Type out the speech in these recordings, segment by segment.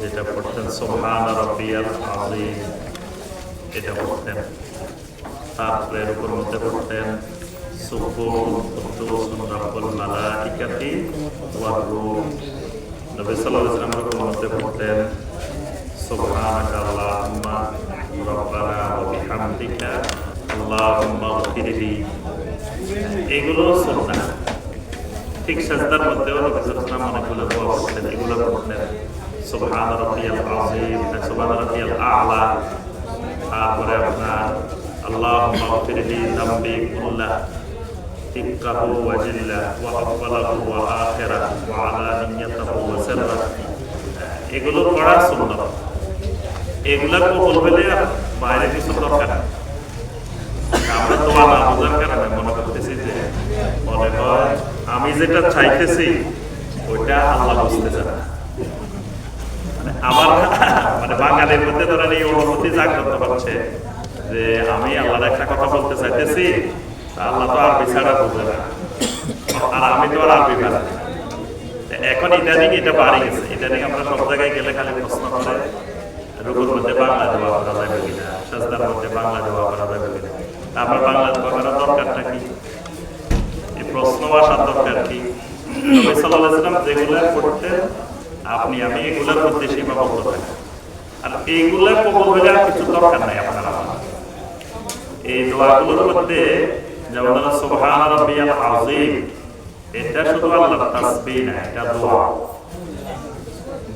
যেটা পড়তেন সুবহান রাব্বিয়াল আযীম, এটা পড়তেন। তারপরে এর উপর মধ্যে পড়তেন সুবহুন কুদ্দুসুন রাব্বুল মালাইকাতি ওয়ার রূহ। নবী সাল্লাল্লাহু আলাইহি ওয়াসাল্লামের উপর মধ্যে পড়তেন সুবহানাকা আল্লাহুম্মা রাব্বানা ওয়া বিহামদিকা আল্লাহুম্মা ইগফিরলি। এগুলো সুন্নাহ। ঠিক সাজদার মধ্যেও নবী সাল্লাল্লাহু আলাইহি ওয়াসাল্লাম অনেকগুলো দোয়া পড়তেন, এগুলো পড়তেন সুবহান রাব্বিয়াল আযীম, সুবহান রাব্বিয়াল আ'লা। তারপরে আপনার আল্লাহুম্মা ইগফিরলি যামবি কুল্লাহ দিক্কাহু ওয়া জিল্লাহু ওয়া আউওয়ালাহু ওয়া আখিরাহু ওয়া আলানিয়াতাহু ওয়া সিররাহু। এগুলো পড়া সুন্নাত। এগুলা কবুল হলে বাইরে কিছু দরকার নেই। আমরা দোয়া না বোঝার কারণে মনে করতেছি যে মনে হয় আমি যেটা চাইতেছি ওইটা আল্লাহ বুঝতেছে না। আমার বাঙালির মধ্যে ধরেন এই অনুভূতি জাগ্রত হচ্ছে যে আমি আল্লাহর একটা কথা বলতে চাইতেছি, আল্লাহ তো আরবি ছাড়া বুঝে না, আর আমি তো আর আরবি জানি না। এখন ইদানিং এটা বাড়ি গেছে। ইদানিং আমরা সব জায়গায় গেলে খালি প্রশ্ন করে রুকুর মধ্যে বাংলা দোয়া করা যাবে কিনা, সাজদার মধ্যে বাংলা দোয়া করা যাবে কিনা। আমার বাংলা দোয়া করার দরকারটা কি? এই প্রশ্ন আসার দরকার কি? নবী সাল্লাল্লাহু আলাইহি ওয়াসাল্লাম যেগুলো করতেন আপনি আমি এগুলোর মধ্যে সীমাবদ্ধ থাকি। আর এইগুলো কবুল হলে আর কিছু দরকার নাই আপনার আমার। এই দোয়াগুলোর মধ্যে যেমন সুবহান রাব্বিয়াল আযীম, এটা শুধু আল্লাহর তাসবিহ না, এটা দোয়া।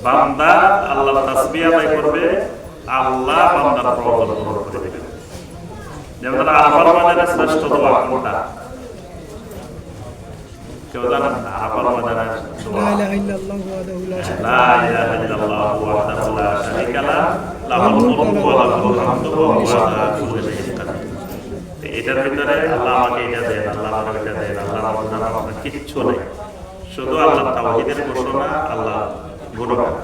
বান্দা আল্লাহর তাসবিহ আদায় করবে, আল্লাহ বান্দার প্রয়োজন পূরণ করে দেবেন। যেমন আরাফার ময়দানে শ্রেষ্ঠ দোয়া কোনটা? কেউ জানেন না? আরাফার ময়দানে দোয়া লা ইলাহা ইল্লাল্লাহু ওয়াহদাহু লা শারীকা লাহু লাহুল মুলকু ওয়া লাহুল হামদু ওয়া হুয়া আলা কুল্লি শাইইন কাদির। এটার ভিতরে আল্লাহ আমাকে এটা দেন, আল্লাহ আমাকে এটা দেন, আল্লাহ আমাকে জানা আপনার কিচ্ছু নেই। শুধু আল্লাহ তাওহীদের ঘোষণা, আল্লাহ গুণগান।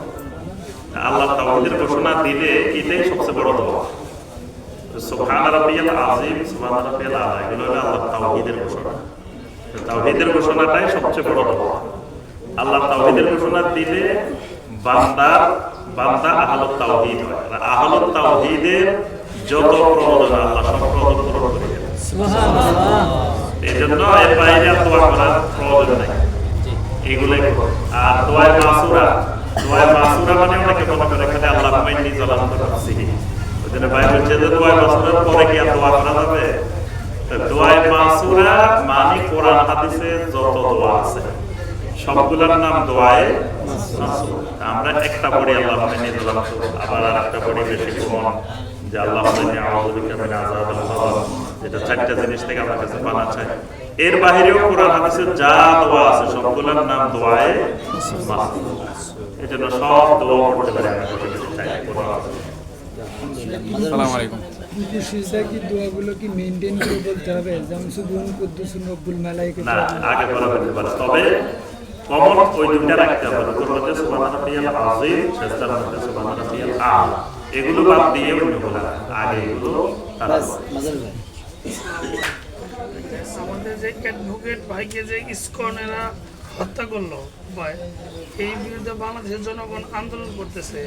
আল্লাহ তাওহীদের ঘোষণা দিলে এটাই সবচেয়ে বড় দোয়া। সুবহান রাব্বিয়াল আযীম, সুবহান রাব্বিয়াল আ'লা, এগুলো হলো আল্লাহ তাওহীদের ঘোষণা। তাওহীদের ঘোষণাটাই সবচেয়ে বড় দোয়া। আল্লাহ তাওহীদের ঘোষণা দিলে বান্দা আহলুত তাওহীদ হয়। আর আহলুত তাওহীদের যত প্রয়োজন আল্লাহ সব প্রয়োজন পূরণ করে দেন। সুবহানাল্লাহ। এজন্য এর বাইরে আর দোয়া করার প্রয়োজন নাই। এগুলাই আর দোয়া মাসুরা মানে অনেকে মনে করে এখানে আল্লাহ মাইন্নি জালামতু নাফসি। ওইজন্য বাইরে হচ্ছে যে দোয়া মাসুরার পরে কি আর দোয়া করা যাবে? দোয়া মাসুরা মানে কোরআন হাদিসে যত দোয়া আছে সবগুলোর নাম দোয়ায়ে মাসুরা। আমরা একটা পড়ি আল্লাহ মাইন্নি জালামতু, আবার আরেকটা পড়ি বেশি কমন যে আল্লাহ মাইন্নি আউযু বিকা মিন আযাবিল কবর, যেটা চারটা জিনিস থেকে আমার কাছে পানা চাই। এর বাইরেও কোরআন হাদিসে যা দোয়া আছে সবগুলোর নাম দোয়ায়ে মাসুরা। এজন্য সব দোয়া পড়তে পারি আমরা চাই। আসসালামু আলাইকুম। সিজদা কি দোয়াগুলো কি মেইনটেইন করে বলতে হবে? যেমন সুবহান কুদ্দুসুন রব্বুল মালাইকাতি না, আগে পড়া হতে পারে, তবে কমন ওই দুইটা রাখতে হবে। রুকুর মধ্যে সুবহান রাব্বিয়াল আযীম, সাজদার মধ্যে সুবহান রাব্বিয়াল আ'লা। এগুলো বাদ দিয়ে অন্যগুলো আগে এগুলো আমাদের যে অ্যাডভোকেট ভাইকে যে ইসকনেরা হত্যা করলো ভাই, এই বিরুদ্ধে বাংলাদেশের জনগণ আন্দোলন করতেছে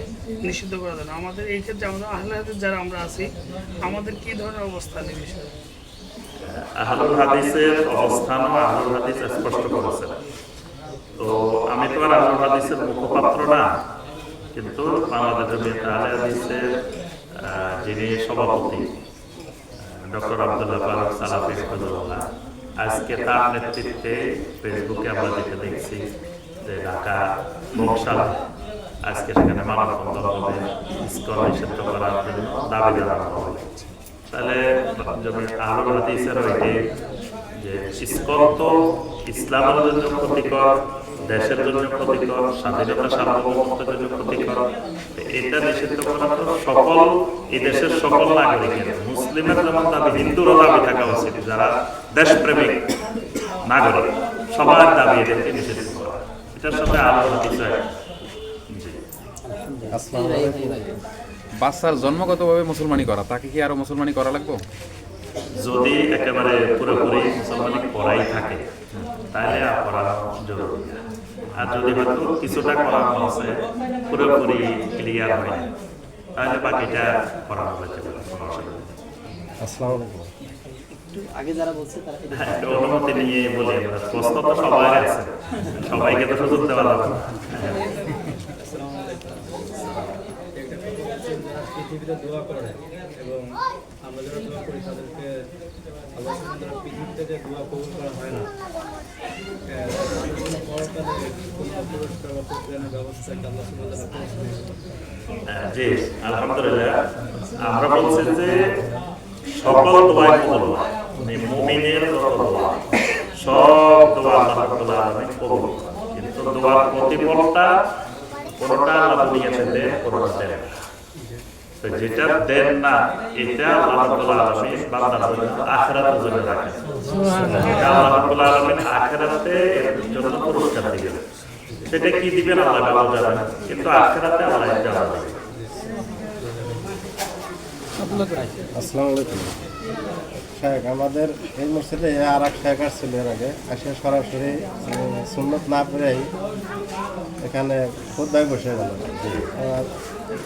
নিষিদ্ধ করার জন্য। আমাদের এই ক্ষেত্রে আমাদের আহলে হাদিস যারা আমরা আছি, আমাদের কি ধরনের অবস্থান এই বিষয়ে? আহলুল হাদিসের অবস্থান আহলুল হাদিস স্পষ্ট করেছে। তো আমি তো আর আহলুল হাদিসের মুখপাত্র না, কিন্তু বাংলাদেশ জামিয়াত আহলে হাদিসের যিনি সভাপতি ডক্টর আব্দুল্লাহ ফারুক সালাফি হাফিজাহুল্লাহ, আজকে তার নেতৃত্বে ফেসবুকে আমরা যেটা দেখছি যে ঢাকা বংশালে আজকে সেখানে মানববন্ধন হবে ইসকন নিষিদ্ধ করার জন্য দাবি জানানো হবে। তাহলে আহলুল হাদিসের ওইটি যে ইসকন তো ইসলামের জন্য ক্ষতিকর, দেশের জন্য ক্ষতিকর, স্বাধীনতা সার্বভৌমত্বের জন্য ক্ষতিকর। এটা নিষিদ্ধ করা তো সকল এই দেশের সকল নাগরিকের, মুসলিমের যেমন দাবি, হিন্দুরও দাবি থাকা উচিত, যারা দেশপ্রেমিক নাগরিক সবার দাবি এদেরকে নিষিদ্ধ করা। এটার সাথে আলোচনা কিছু বাচ্চার জন্মগতভাবে মুসলমানি করা, তাকে কি আরো মুসলমানি করা লাগবে? যদি একেবারে পুরোপুরি মুসলমানি করাই থাকে তাহলে করা জরুরি। আর যদি হয়তো কিছুটা করানো আছে পুরোপুরি ক্লিয়ার হয় তাহলে বাকিটা করানো হয়েছে কোনো অসুবিধা নেই। আসসালামু আলাইকুম। আগে যারা বলছে তারা হ্যাঁ, একটু অনুমতি নিয়ে বলি আমরা, প্রশ্ন তো সবাই আছে, সবাইকে তো সুযোগ দেওয়া যাবে না। পৃথিবীতে দোয়া করে এবং আমরা যারা দোয়া করি তাদেরকে আল্লাহ সুবহানাহু পৃথিবী থেকে দোয়া কবুল করা হয় না। পরকালে কোনো পুরস্কার বা প্রতিদানের ব্যবস্থা একটা আল্লাহ সুবহানাহু জি আলহামদুলিল্লাহ, আমরা বলছি যে সকল দোয়াই কবুল হয়, মানে মুমিনের যত দোয়া সব দোয়া আল্লাহ রাব্বুল আলামিন কবুল করেন, কিন্তু দোয়ার প্রতিফলটা কোনটা আল্লাহ দুনিয়াতে দেন, কোনটা দেন না। তো যেটা দেন না এটা আল্লাহ রাব্বুল আলামিন বান্দার জন্য আখিরাতের জন্য রাখেন। এটা আল্লাহ রাব্বুল আলামিন আখিরাতে এর জন্য পুরস্কার দিবেন। সেটা কি দিবেন আল্লাহ ভালো জানেন, কিন্তু আখিরাতে আল্লাহ জানেন। আসসালামু আলাইকুম। শেখ, আমাদের এই মসজিদে আর এক শেখ আসছিল এর আগে, আসে সরাসরি সুন্নত না পড়েই এখানে খুতবায় বসে গেল।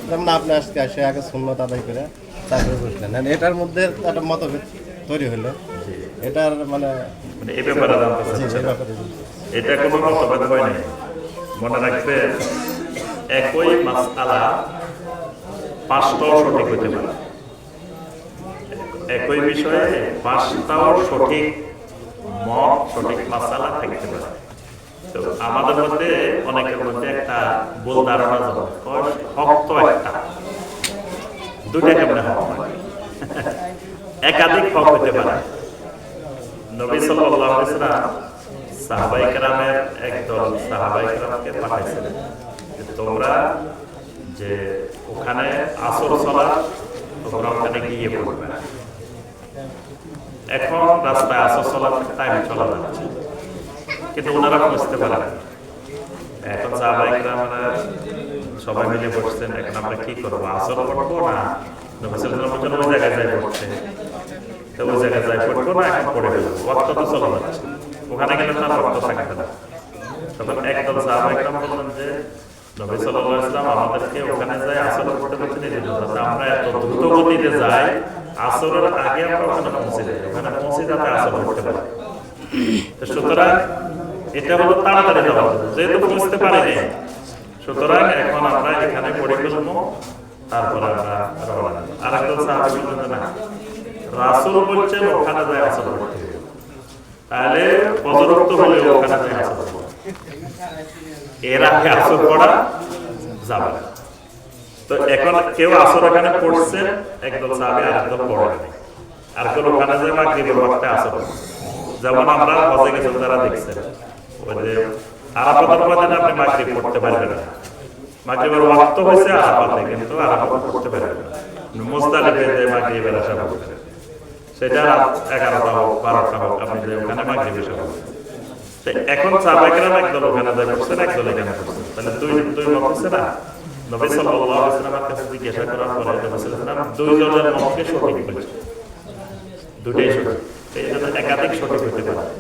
যেমন আপনি আজকে আসে আগে সুন্নত আদায় করে তারপরে বসলেন, এটার মধ্যে একটা মতভেদ তৈরি হলো। এটার মানে এই ব্যাপারে জানতে জি, চাচ্ছেন? এই ব্যাপারে এটা কোনো মতভেদ হয় নাই। মনে রাখবেন, একই মাসআলা পাঁচটাও সঠিক হতে পারে, একই বিষয়ে পাঁচটাও সঠিক মত, সঠিক মাসআলা থাকতে পারে। তো আমাদের মধ্যে অনেকের মধ্যে একটা ভুল ধারণা জন্ম, হক তো একটা, দুইটা কেমনে হক হয়? একাধিক হক হতে পারে। নবী সাল্লাল্লাহু আলাইহি ওয়াসাল্লাম সাহাবায়ে কেরামের একদল সাহাবায়ে কেরামকে পাঠাইছিলেন যে তোমরা যে ওখানে আসর সালাত তোমরা ওখানে গিয়ে পড়বে। এখন রাস্তায় আসর সালাতের টাইম চলে যাচ্ছে, কিন্তু ওনারা বুঝতে পারেন। এখন সাহাবায়ে কেরামরা সবাই মিলে বসছেন, এখন আমরা কি করবো, আসর পড়বো না নবী সাল্লাল্লাহু আলাইহি ওয়াসাল্লাম ওই জায়গায় যাই পড়ছে, তো ওই জায়গায় যাই পড়বো না, এখন পড়ে গেল, ওয়াক্ত তো চলে যাচ্ছে, ওখানে গেলে তার ওয়াক্ত থাকবে না। তখন একদল সাহাবায়ে কেরাম বললেন যে নবী সাল্লাল্লাহু আলাইহি ওয়াসাল্লাম আমাদেরকে ওখানে যাই আসর পড়তে বলছেন, আমরা এত দ্রুত গতিতে যাই, আসরের আগে আমরা ওখানে পৌঁছে যাই, ওখানে পৌঁছে যাতে আসর পড়তে পারি। তো সুতরাং এটা হলো তাড়াতাড়ি যাওয়া, যেহেতু বুঝতে পারিনি, সুতরাং এখন আমরা এখানে পড়ে ফেলবো, তারপরে আমরা রওনা দেব। আরেকজন সাহাবী বললেন না, রাসূল বলছেন ওখানে যাই আসর পড়তে হবে, তাহলে ফজরক্ত হলে ওখানে যাই আসর পড়বো, এর আগে আসর পড়া যাবে না। তো এখন কেউ আসর ওখানে পড়ছেন, একদল সাহাবী আরেকদল পড়েনি, আরেকদল ওখানে যাই মাগরিবের ওয়াক্তে আসর পড়ছে। যেমন আমরা হজে গেছেন যারা দেখছেন, ওই যে আরাফাতের ময়দানে আপনি মাগরিব পড়তে পারবেন না, মাগরিবের ওয়াক্ত হয়েছে আরাফাতে, কিন্তু আরাফাত পড়তে পারবেন না, মুজদালিফায় যে মাগরিবের আশা করবেন, সেটা 11টা হোক 12টা হোক, আপনি যে ওখানে মাগরিব এসে পড়বেন। এখন সাহাবায়ে কেরাম একদল ওখানে যায় পড়ছেন, একদল এখানে পড়ছেন, তাহলে দুই মত হচ্ছে না। নবী সাল্লাল্লাহু আলাইহি ওয়াসাল্লামের কাছে জিজ্ঞাসা করার পরে নবী সাল্লাল্লাহু আলাইহি ওয়াসাল্লাম দুই জনের মতকে সঠিক বলেছেন, দুটোই সঠিক, এই জন্য একাধিক সঠিক হতে পারে।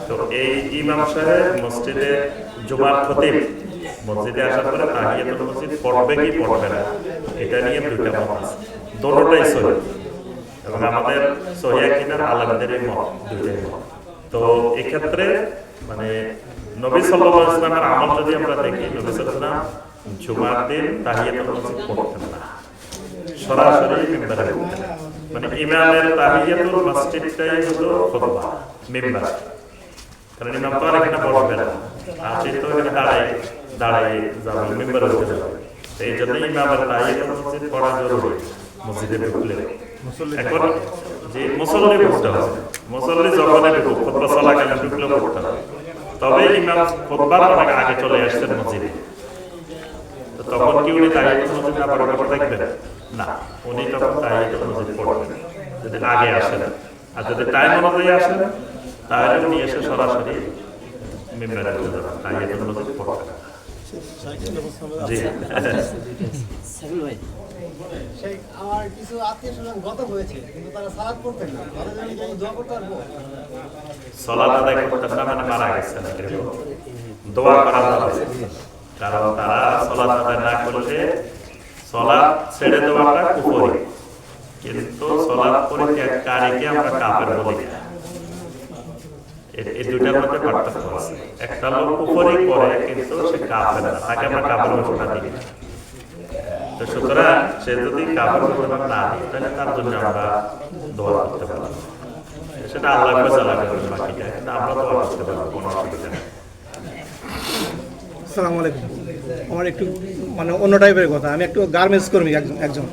তো এই ইমাম সাহেব মসজিদে জুমার খতিব মসজিদে আসার পরে তাহিয়াতুল মসজিদ পড়বে কি পড়বে না, এটা নিয়ে দুইটা মত আছে, দুটোটাই সহিহ, এবং আমাদের সহিহ কিনার আলেমদের মত দুইটাই মত। তো এই ক্ষেত্রে মানে নবী সাল্লাল্লাহু আলাইহি ওয়াসাল্লামের আমল যদি আমরা দেখি, নবী সাল্লাল্লাহু আলাইহি ওয়াসাল্লাম জুমার দিন তাহিয়াতুল মসজিদ পড়তেন না, সরাসরি মিম্বারে পড়তেন। মানে ইমামের তাহিয়াতুল মসজিদটাই হলো খুতবা, মিম্বার, কারণ ইমাম তো আর এখানে বসবে না, আসে তো এখানে দাঁড়াই যাবে, মিম্বারে উঠে যাবে। এই জন্য ইমামের তাহিয়াতুল মসজিদ পড়া জরুরি মসজিদে ঢুকলে। এখন যে মুসল্লি পড়তে হবে, মুসল্লি যখনই ঢুকুক, খুতবা চলাকালীন ঢুকলেও পড়তে হবে, তবে ইমাম খুতবার অনেক আগে চলে আসছেন মসজিদে, তো তখন কি উনি তাহিয়াতুল মসজিদ না পড়ে থাকবেন না, উনি তখন তাহিয়াতুল মসজিদ পড়বেন যদি আগে আসেন। আর যদি টাইম অনুযায়ী আসেন তাহলে উনি এসে সরাসরি মিম্বারে চলে যাবেন, তাহিয়াতুল মসজিদ পড়বেন। জি সাইফুল ভাই সেই আমার কিছু আত্মীয় স্বজন গত হয়েছে কিন্তু তারা সালাদ করতেন না, তাদের জন্য কি আমি দোয়া করতে পারবো? সালাত আদায় করতেন না মানে মারা গেছেন, এরকম দোয়া করা যাবে। কারণ তারা সালাত আদায় না করলে সালাত ছেড়ে দেওয়াটা কুফরি, কিন্তু সালাত পরিত্যাগকারীকে আমরা কাফের বলি না। এই দুইটার মধ্যে পার্থক্য আছে। একটা লোক কুফরি করে কিন্তু সে কাফের না, তাকে আমরা কাফের ঘোষণা দিই না। তো সুতরাং সে যদি কাফের ঘোষণা না দিই তাহলে তার জন্য আমরা দোয়া করতে পারি, সেটা আল্লাহ ফয়সালা করবেন বাকিটা, কিন্তু আমরা দোয়া করতে পারবো, কোনো অসুবিধা নেই। আসসালামু আলাইকুম। আমার একটু মানে অন্য টাইপের কথা, আমি একটু গার্মেন্টস কর্মী একজন,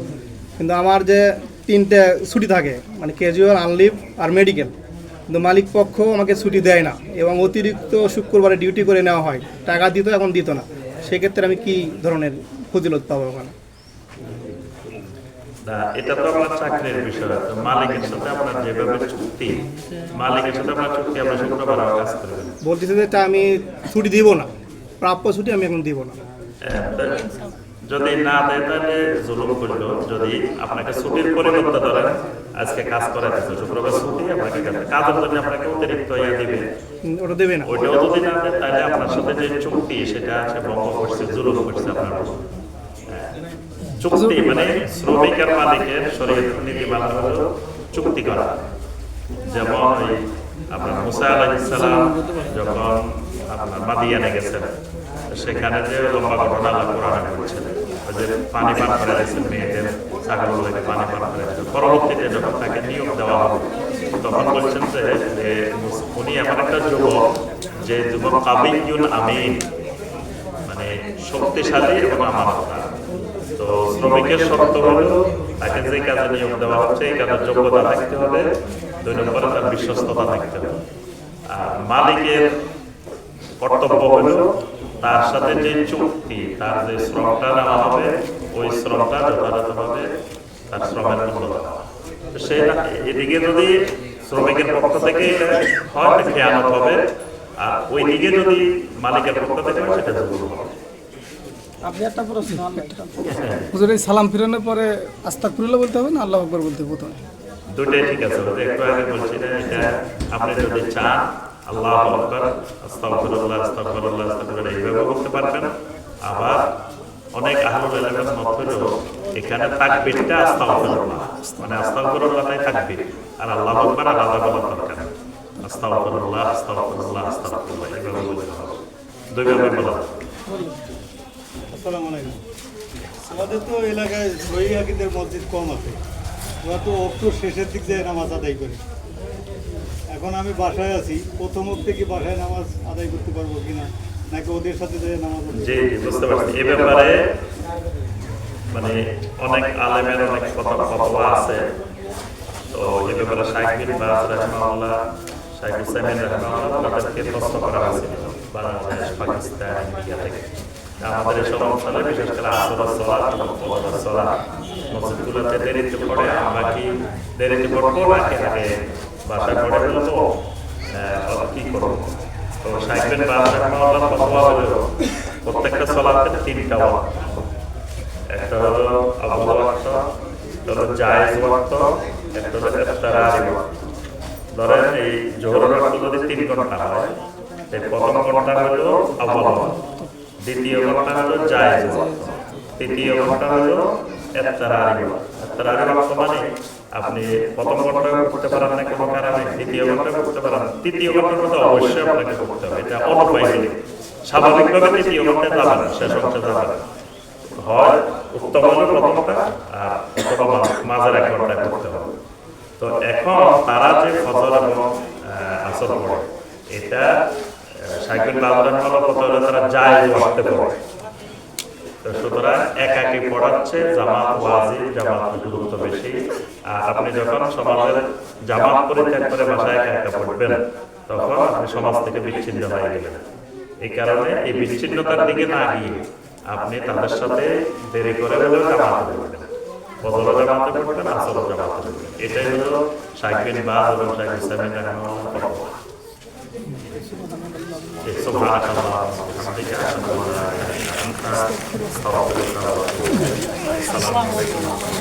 কিন্তু আমার যে 3টে ছুটি থাকে মানে ক্যাজুয়াল, আনলিভ আর মেডিকেল, কিন্তু মালিক পক্ষ আমাকে ছুটি দেয় না এবং অতিরিক্ত শুক্রবারে ডিউটি করে নেওয়া হয়, টাকা দিত এখন দিত না। সেক্ষেত্রে আমি কি ধরনের ফজিলত পাবো ওখানে? না, এটা তো আপনার চাকরির বিষয়। তো মালিকের সাথে আপনার যেভাবে চুক্তি, মালিকের সাথে আপনার চুক্তি, আপনার শুক্রবার কাজ করবেন। বলতেছে যে এটা আমি ছুটি দিব না, প্রাপ্য ছুটি আমি এখন দিব না। যদি না দেয় তাহলে জুলুম করলো। যদি আপনাকে ছুটির পরিবর্তে ধরেন আজকে কাজ করাইতেছে, শুক্রবার ছুটি, আপনাকে কাজের জন্য আপনাকে অতিরিক্ত দিবে, ওটা দেবে না। ওইটাও যদি না দেয় তাহলে আপনার সাথে যে চুক্তি সেটা সে ভঙ্গ করছে, জুলুম করছে আপনার উপর। চুক্তি মানে শ্রমিকের মালিকের শরীয়তের নীতিমালা হলো চুক্তি করা। যেমন ওই আপনার মুসা আলাইহিস সালাম যখন আপনার মাদিয়ানে গেছেন, সেখানে যে লম্বা ঘটনা আল্লাহ কোরআনে বলছেন, ওই যে পানি পান করে দিয়েছেন মেয়েদের, ছাগলগুলোকে পানি পান করে দিয়েছেন। পরবর্তীতে যখন তাকে নিয়োগ দেওয়া হবে তখন বলছেন যে উনি এমন একটা যুবক যে যুবক কাবিয়ুন আমিন, মানে শক্তিশালী এবং আমানতদার। তো শ্রমিকের শর্ত হলো তাকে যে কাজে নিয়োগ দেওয়া হচ্ছে এই কাজের যোগ্যতা থাকতে হবে, 2 নম্বরে তার বিশ্বস্ততা থাকতে হবে। আর মালিকের কর্তব্য হলো তার সাথে যে চুক্তি, তার যে শ্রমটা নেওয়া হবে ওই শ্রমটা যথাযথভাবে তার শ্রমের মূল্য দেওয়া। সে এদিকে যদি শ্রমিকের পক্ষ থেকে হয় খেয়ানত হবে, আর ওই দিকে যদি মালিকের পক্ষ থেকে হয় সেটা জরুরি হবে। আপনি একটা প্রশ্ন, হুজুর এই সালাম ফিরানোর পরে আস্তাগফিরুল্লাহ বলতে হবে না আল্লাহু আকবার বলতে হবে প্রথমে? দুটোই ঠিক আছে। একটু আগে বলছি না, এটা আপনি যদি চান আল্লাহু আকবার, আস্তাগফিরুল্লাহ, আস্তাগফিরুল্লাহ, আস্তাগফিরুল্লাহ এইভাবে বলতে পারবেন। আবার অনেক আহলুল ইলমের মত হলো এখানে তাকবীরটা আস্তাগফিরুল্লাহ, মানে আস্তাগফিরুল্লাহটাই তাকবীর, আর আল্লাহু আকবার আলাদা বলার দরকার নেই। আস্তাগফিরুল্লাহ, আস্তাগফিরুল্লাহ, আস্তাগফিরুল্লাহ এইভাবে বলতে হবে, দুইভাবে বলা হবে। আসসালামু আলাইকুম। আমাদের তো এলাকায় সহিহ আকীদার মসজিদ কম আছে, ওরা তো অক্টোর শেষের দিক দিয়ে নামাজ আদায় করে। এখন আমি বাসায় আছি, প্রথম ওয়াক্তে কি বাসায় নামাজ আদায় করতে পারবো কিনা, নাকি ওদের সাথে যে নামাজ আদায়? জি, বুঝতে পারছি। এই ব্যাপারে মানে অনেক আলেমের অনেক ফতোয়া আছে। তো এই ব্যাপারে শাইখ বিন বাজ রাহিমাহুল্লাহ, শাইখ হুসাইন রাহিমাহুল্লাহ তাদেরকে প্রশ্ন করা হয়েছিল বাংলাদেশ, পাকিস্তান, ইন্ডিয়া থেকে। আমাদের এসব অঞ্চলে বিশেষ করে আসরের সালাত এবং ফজরের সালাত মসজিদগুলোতে দেরিতে পড়ে, আমরা কি দেরিতে পড়বো নাকি আগে বাসায় পড়ে ফেলবো, কি করবো? তো শাইখ বিন বাজ রাহিমাহুল্লাহ ফতোয়া হলো প্রত্যেকটা সালাতে 3টা ওয়াক্ত, একটা হলো আউয়াল ওয়াক্ত, একটা হলো জায়েজ ওয়াক্ত, একটা হলো ইফতারারি ওয়াক্ত। ধরেন এই জোহরের ওয়াক্ত যদি 3 ঘন্টা হয়, এই প্রথম ঘন্টা হলো আউয়াল ওয়াক্ত, দ্বিতীয় ঘন্টা হলো জায়েজ ওয়াক্ত, তৃতীয় ঘন্টা হলো ইফতারারি ওয়াক্ত। ইফতারারি ওয়াক্ত মানে আপনি প্রথম ঘন্টায় করতে পারেন না কোনো কারণে, দ্বিতীয় ঘন্টায় করতে পারেন, তৃতীয় ঘন্টার মধ্যে অবশ্যই আপনাকে করতে হবে। এটা অনুপায়ী, স্বাভাবিকভাবে তৃতীয় ঘন্টায় যাবেন না, শেষ অংশে যাবেন। হয় উত্তম হলো প্রথমটা, আর অথবা মাঝের 1 ঘন্টায় করতে হবে। তো এখন তারা যে ফজর এবং আসর পড়ে, এটা শাইখ বিন বাজ রাহিমাহুল্লাহ তারা জায়েজ ওয়াক্তে পড়ে। তো সুতরাং একাকি পড়াচ্ছে জামাত ওয়াজিব, জামাত গুরুত্ব বেশি। আর আপনি যখন সমাজের জামাত পরিত্যাগ করে বাসায় একা একা পড়বেন তখন আপনি সমাজ থেকে বিচ্ছিন্ন হয়ে গেলেন। এই কারণে এই বিচ্ছিন্নতার দিকে না গিয়ে আপনি তাদের সাথে দেরি করে হলেও জামাতে পড়বেন, ফজর জামাতে পড়বেন, আসর জামাতে পড়বেন। এটাই হলো শাইখ বিন বাজ এবং শাইখ হুসাইন রাহিমাহুল্লাহ ফতোয়া। সুবহানাল্লাহ ওয়া বিহামদিহি, আশহাদু আল্লা ইলাহা ইল্লাল্লাহ। আস্তাগফিরুল্লাহ ওয়া আতুবু ইলাইহি। আসসালামু আলাইকুম।